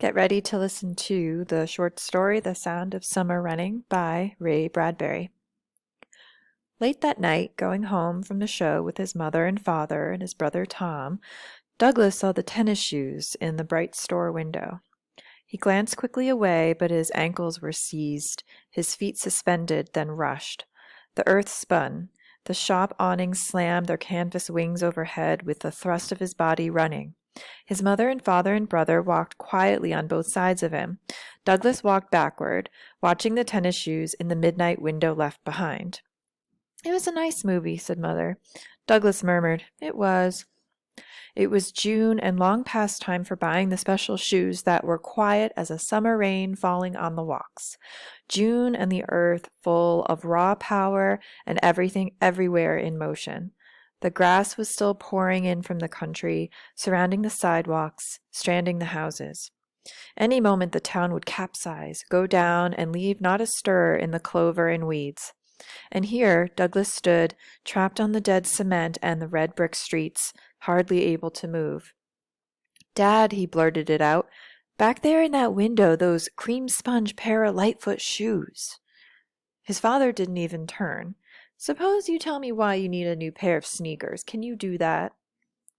Get ready to listen to the short story The Sound of Summer Running by Ray Bradbury. Late that night, going home from the show with his mother and father and his brother Tom, Douglas saw the tennis shoes in the bright store window. He glanced quickly away, but his ankles were seized, his feet suspended, then rushed. The earth spun. The shop awnings slammed their canvas wings overhead with the thrust of his body running. His mother and father and brother walked quietly on both sides of him. Douglas walked backward, watching the tennis shoes in the midnight window left behind. "It was a nice movie," said Mother. Douglas murmured, "It was." It was June and long past time for buying the special shoes that were quiet as a summer rain falling on the walks. June and the earth full of raw power and everything everywhere in motion. The grass was still pouring in from the country, surrounding the sidewalks, stranding the houses. Any moment the town would capsize, go down, and leave not a stir in the clover and weeds. And here Douglas stood, trapped on the dead cement and the red brick streets, hardly able to move. "Dad," he blurted it out, "back there in that window, those cream sponge pair of Lightfoot shoes." His father didn't even turn. "Suppose you tell me why you need a new pair of sneakers. Can you do that?"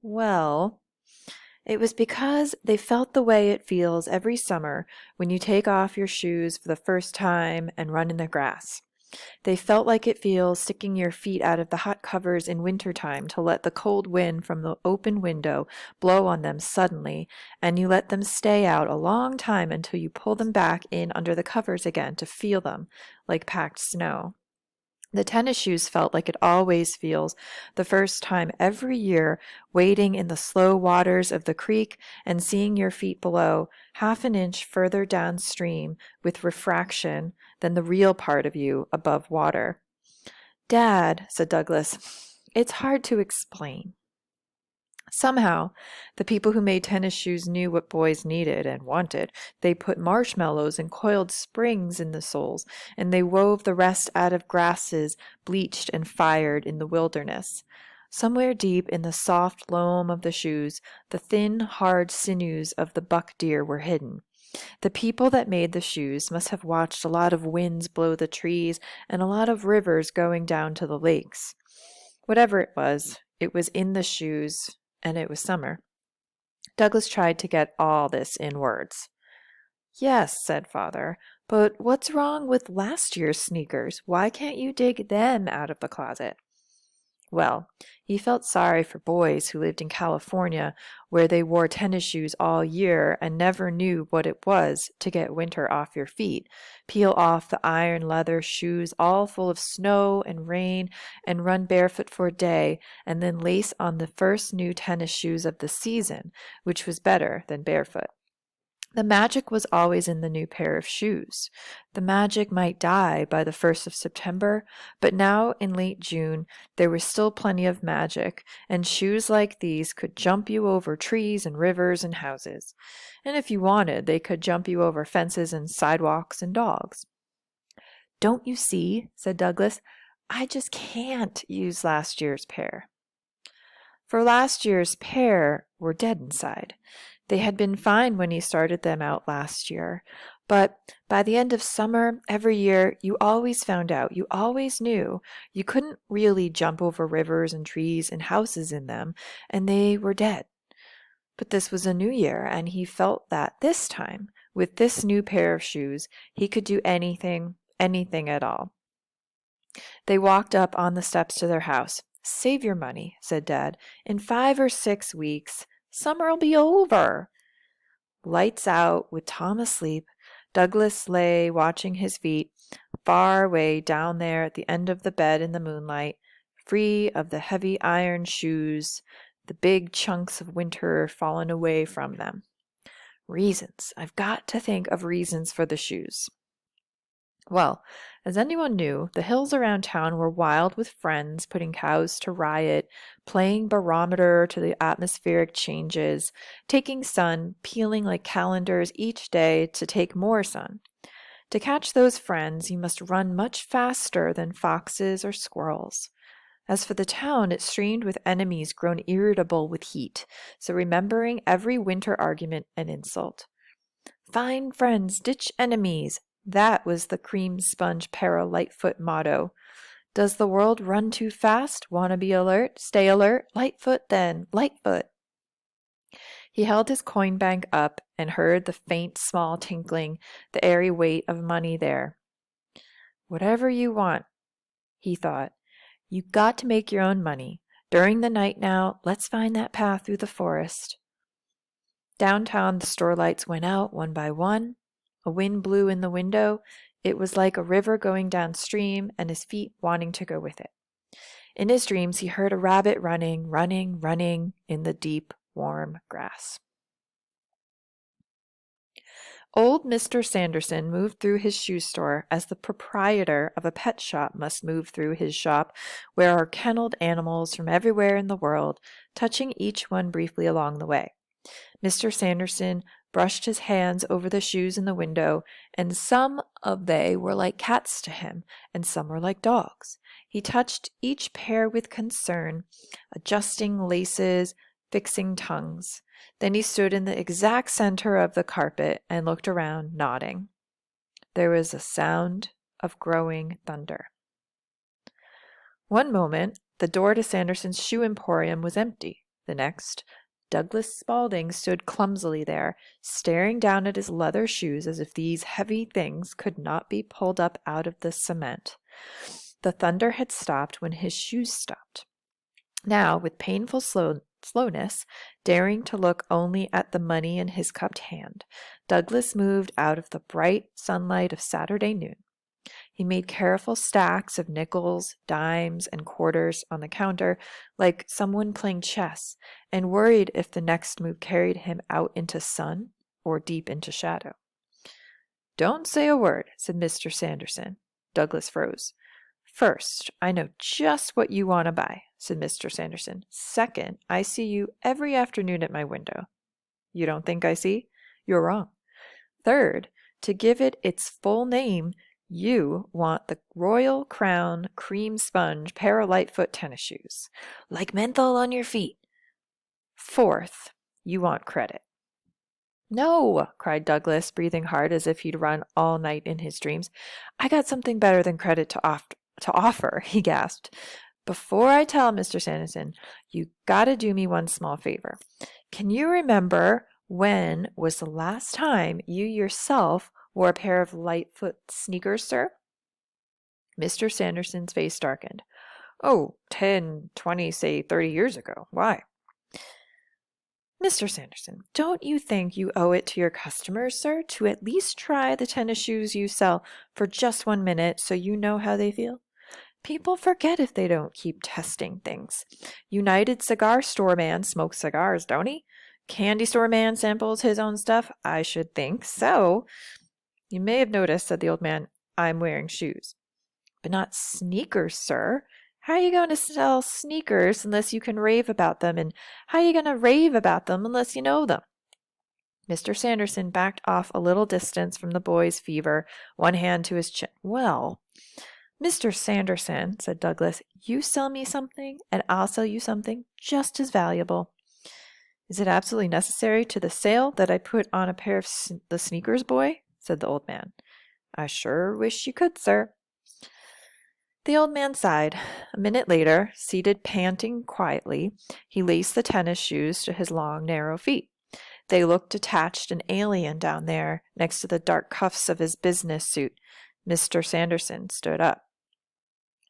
"Well," it was because they felt the way it feels every summer when you take off your shoes for the first time and run in the grass. They felt like it feels sticking your feet out of the hot covers in wintertime to let the cold wind from the open window blow on them suddenly, and you let them stay out a long time until you pull them back in under the covers again to feel them, like packed snow. The tennis shoes felt like it always feels the first time every year, wading in the slow waters of the creek and seeing your feet below, half an inch further downstream with refraction than the real part of you above water. "Dad," said Douglas, "it's hard to explain." Somehow, the people who made tennis shoes knew what boys needed and wanted. They put marshmallows and coiled springs in the soles, and they wove the rest out of grasses bleached and fired in the wilderness. Somewhere deep in the soft loam of the shoes, the thin, hard sinews of the buck deer were hidden. The people that made the shoes must have watched a lot of winds blow the trees and a lot of rivers going down to the lakes. Whatever it was in the shoes, and it was summer. Douglas tried to get all this in words. "Yes," said Father, "but what's wrong with last year's sneakers? Why can't you dig them out of the closet?" Well, he felt sorry for boys who lived in California, where they wore tennis shoes all year and never knew what it was to get winter off your feet, peel off the iron leather shoes all full of snow and rain, and run barefoot for a day, and then lace on the first new tennis shoes of the season, which was better than barefoot. The magic was always in the new pair of shoes. The magic might die by the 1st of September, but now in late June there was still plenty of magic, and shoes like these could jump you over trees and rivers and houses. And if you wanted, they could jump you over fences and sidewalks and dogs. "Don't you see?" said Douglas. "I just can't use last year's pair." For last year's pair were dead inside. They had been fine when he started them out last year, but by the end of summer every year you always found out, you always knew, you couldn't really jump over rivers and trees and houses in them, and they were dead. But this was a new year, and he felt that this time, with this new pair of shoes, he could do anything, anything at all. They walked up on the steps to their house. "Save your money," said Dad. "In 5 or 6 weeks, summer'll be over." Lights out, with Tom asleep, Douglas lay watching his feet, far away down there at the end of the bed in the moonlight, free of the heavy iron shoes, the big chunks of winter fallen away from them. Reasons. I've got to think of reasons for the shoes. Well, as anyone knew, the hills around town were wild with friends putting cows to riot, playing barometer to the atmospheric changes, taking sun, peeling like calendars each day to take more sun. To catch those friends, you must run much faster than foxes or squirrels. As for the town, it streamed with enemies grown irritable with heat, so remembering every winter argument and insult. Find friends, ditch enemies. That was the Cream Sponge Para Lightfoot motto. Does the world run too fast? Want to be alert? Stay alert. Lightfoot then, Lightfoot. He held his coin bank up and heard the faint, small tinkling, the airy weight of money there. Whatever you want, he thought. You got to make your own money. During the night now, let's find that path through the forest. Downtown, the store lights went out one by one. A wind blew in the window. It was like a river going downstream, and his feet wanting to go with it. In his dreams, he heard a rabbit running, running, running in the deep, warm grass. Old Mr. Sanderson moved through his shoe store as the proprietor of a pet shop must move through his shop, where are kenneled animals from everywhere in the world, touching each one briefly along the way. Mr. Sanderson brushed his hands over the shoes in the window, and some of they were like cats to him, and some were like dogs. He touched each pair with concern, adjusting laces, fixing tongues. Then he stood in the exact center of the carpet and looked around, nodding. There was a sound of growing thunder. One moment, the door to Sanderson's shoe emporium was empty. The next, Douglas Spaulding stood clumsily there, staring down at his leather shoes as if these heavy things could not be pulled up out of the cement. The thunder had stopped when his shoes stopped. Now, with painful slowness, daring to look only at the money in his cupped hand, Douglas moved out of the bright sunlight of Saturday noon. He made careful stacks of nickels, dimes, and quarters on the counter, like someone playing chess, and worried if the next move carried him out into sun or deep into shadow. "Don't say a word," said Mr. Sanderson. Douglas froze. "First, I know just what you want to buy," said Mr. Sanderson. "Second, I see you every afternoon at my window." "You don't think I see?" "You're wrong." "Third, to give it its full name, you want the Royal Crown Cream Sponge Para Lightfoot tennis shoes, like menthol on your feet. Fourth, you want credit." "No," cried Douglas, breathing hard as if he'd run all night in his dreams. "I got something better than credit to offer," he gasped. "Before I tell Mr. Sanderson, you gotta do me one small favor. Can you remember when was the last time you yourself wore a pair of Lightfoot sneakers, sir?" Mr. Sanderson's face darkened. "Oh, 10, 20, say 30 years ago. Why?" "Mr. Sanderson, don't you think you owe it to your customers, sir, to at least try the tennis shoes you sell for just 1 minute so you know how they feel? People forget if they don't keep testing things. United Cigar Store man smokes cigars, don't he? Candy Store man samples his own stuff? I should think so." "You may have noticed," said the old man, "I'm wearing shoes." "But not sneakers, sir. How are you going to sell sneakers unless you can rave about them? And how are you going to rave about them unless you know them?" Mr. Sanderson backed off a little distance from the boy's fever, one hand to his chin. "Well, Mr. Sanderson," said Douglas, "you sell me something, and I'll sell you something just as valuable." "Is it absolutely necessary to the sale that I put on a pair of the sneakers, boy?" said the old man. "I sure wish you could, sir." The old man sighed. A minute later, seated panting quietly, he laced the tennis shoes to his long, narrow feet. They looked detached and alien down there, next to the dark cuffs of his business suit. Mr. Sanderson stood up.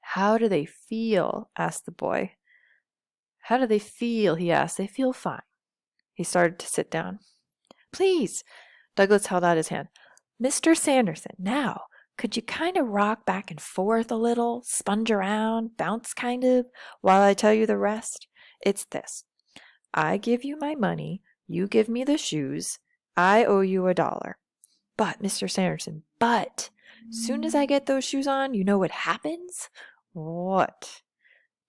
"How do they feel?" asked the boy. "How do they feel?" he asked. "They feel fine." He started to sit down. "Please," Douglas held out his hand. "Mr. Sanderson, now, could you kind of rock back and forth a little, sponge around, bounce kind of, while I tell you the rest? It's this. I give you my money, you give me the shoes, I owe you $1. But, Mr. Sanderson, soon as I get those shoes on, you know what happens?" "What?"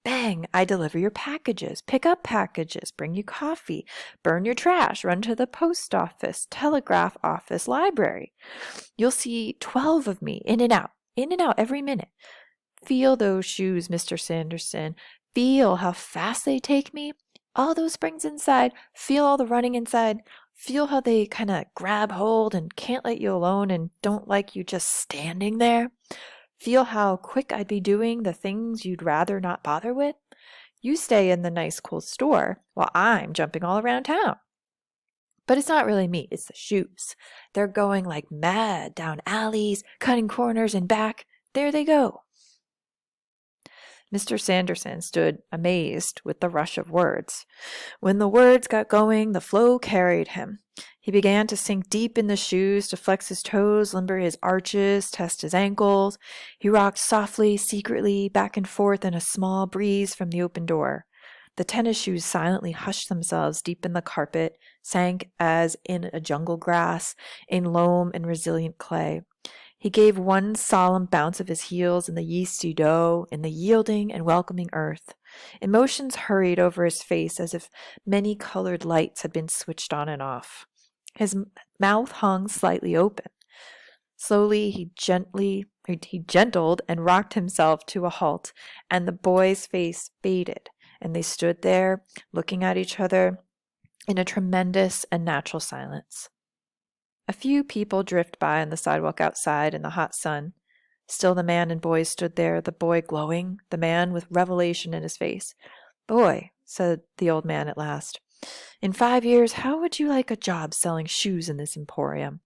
"Bang! I deliver your packages, pick up packages, bring you coffee, burn your trash, run to the post office, telegraph office, library. You'll see 12 of me, in and out every minute. Feel those shoes, Mr. Sanderson. Feel how fast they take me. All those springs inside. Feel all the running inside. Feel how they kind of grab hold and can't let you alone and don't like you just standing there? Feel how quick I'd be doing the things you'd rather not bother with? You stay in the nice, cool store while I'm jumping all around town. But it's not really me, it's the shoes. They're going like mad down alleys, cutting corners and back. There they go. Mr. Sanderson stood amazed with the rush of words. When the words got going, the flow carried him. He began to sink deep in the shoes, to flex his toes, limber his arches, test his ankles. He rocked softly, secretly, back and forth in a small breeze from the open door. The tennis shoes silently hushed themselves deep in the carpet, sank as in a jungle grass, in loam and resilient clay. He gave one solemn bounce of his heels in the yeasty dough, in the yielding and welcoming earth. Emotions hurried over his face as if many colored lights had been switched on and off. His mouth hung slightly open. Slowly he gentled and rocked himself to a halt, and the boy's face faded, and they stood there, looking at each other in a tremendous and natural silence. A few people drifted by on the sidewalk outside in the hot sun. Still the man and boy stood there, the boy glowing, the man with revelation in his face. "Boy," said the old man at last, "in 5 years, how would you like a job selling shoes in this emporium?"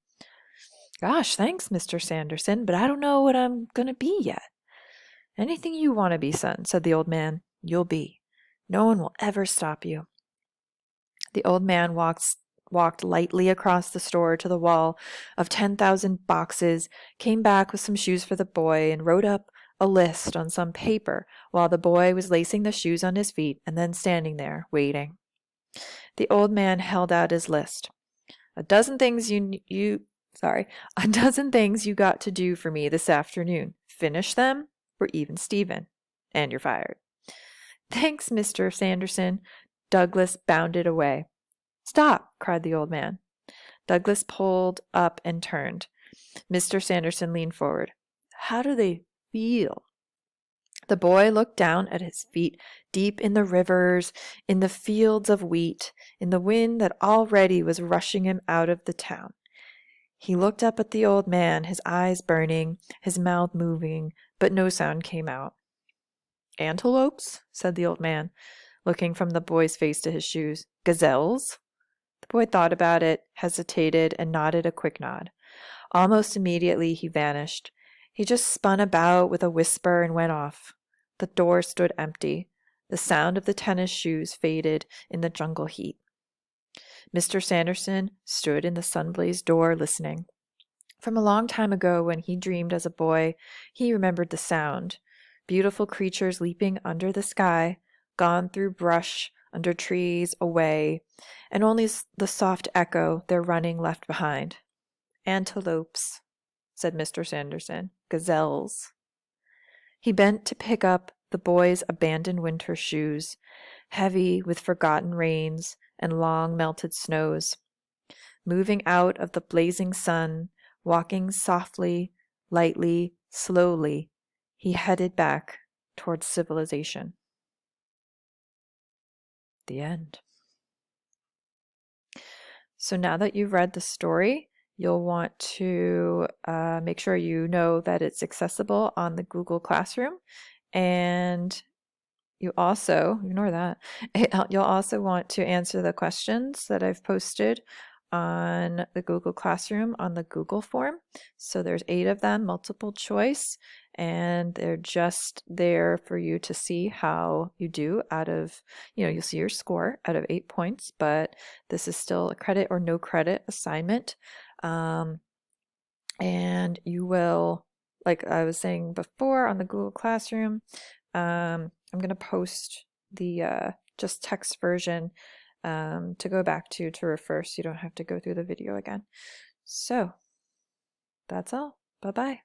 "Gosh, thanks, Mr. Sanderson, but I don't know what I'm going to be yet." "Anything you want to be, son," said the old man, "you'll be. No one will ever stop you." The old man walked lightly across the store to the wall of 10,000 boxes, came back with some shoes for the boy, and wrote up a list on some paper while the boy was lacing the shoes on his feet and then standing there, waiting. The old man held out his list. A dozen things a dozen things you got to do for me this afternoon. Finish them, or even Steven, and you're fired." "Thanks, Mr. Sanderson." Douglas bounded away. "Stop!" cried the old man. Douglas pulled up and turned. Mr. Sanderson leaned forward. "How do they feel?" The boy looked down at his feet, deep in the rivers, in the fields of wheat, in the wind that already was rushing him out of the town. He looked up at the old man, his eyes burning, his mouth moving, but no sound came out. "Antelopes?" said the old man, looking from the boy's face to his shoes. "Gazelles?" The boy thought about it, hesitated, and nodded a quick nod. Almost immediately he vanished. He just spun about with a whisper and went off. The door stood empty. The sound of the tennis shoes faded in the jungle heat. Mr. Sanderson stood in the sun-blazed door listening. From a long time ago, when he dreamed as a boy, he remembered the sound. Beautiful creatures leaping under the sky, gone through brush, under trees, away, and only the soft echo their running left behind. "Antelopes," said Mr. Sanderson. "Gazelles." He bent to pick up the boy's abandoned winter shoes, heavy with forgotten rains and long melted snows. Moving out of the blazing sun, walking softly, lightly, slowly, he headed back towards civilization. The end. So now that you've read the story, you'll want to make sure you know that it's accessible on the Google Classroom, and you also, ignore that, you'll also want to answer the questions that I've posted on the Google Classroom on the Google form. So there's 8 of them, multiple choice, and they're just there for you to see how you do out of, you'll see your score out of 8 points, but this is still a credit or no credit assignment. And you will, like I was saying before on the Google Classroom, I'm going to post the just text version to go back to refer, so you don't have to go through the video again. So that's all. Bye-bye.